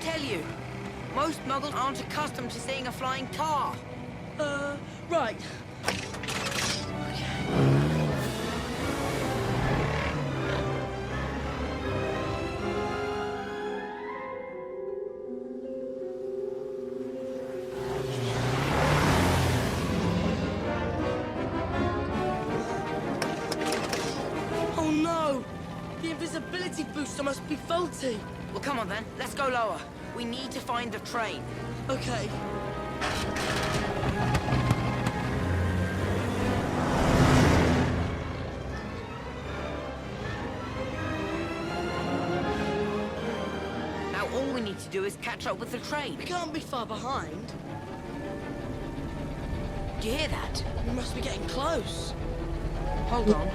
tell you. Most muggles aren't accustomed to seeing a flying car. Right. Oh no! The invisibility booster must be faulty. Well, come on then. Let's go lower. We need to find the train. Okay. Now all we need to do is catch up with the train. We can't be far behind. Do you hear that? We must be getting close. Hold on.